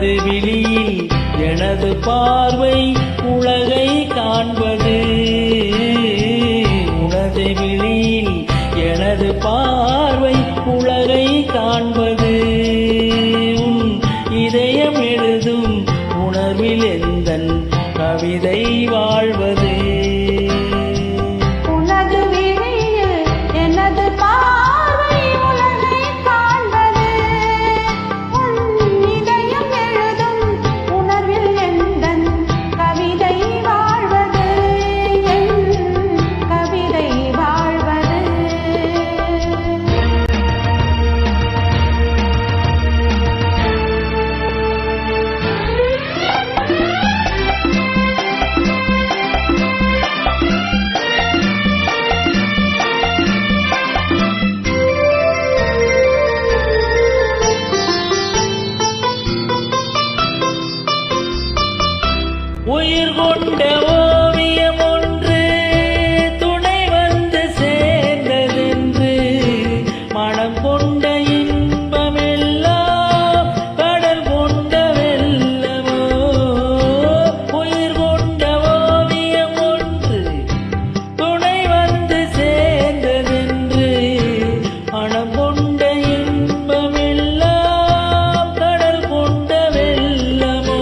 உனது விழியில் எனது பார்வை உலகை காண்பது. உனது விழியில் எனது பார்வை உலகை காண்பது. உன் இதயம் எழுதும் உணர்வில் எந்தன் கவிதை வாழ்வது. உயிர் கொண்ட ஓவியம் ஒன்று துணை வந்து சேர்ந்ததென்று மனம் கொண்ட இன்பமெல்லாம் கடல் கொண்ட வெள்ளமோ. உயிர் கொண்ட ஓவியம் ஒன்று துணை வந்து சேர்ந்ததென்று மனம் கொண்ட இன்பமெல்லாம் கடல் கொண்ட வெள்ளமோ.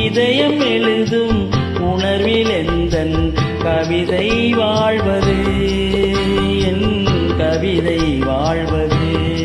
இதயம் எழுதும் உணர்வில் எந்தன் கவிதை வாழ்வது. என் கவிதை வாழ்வது.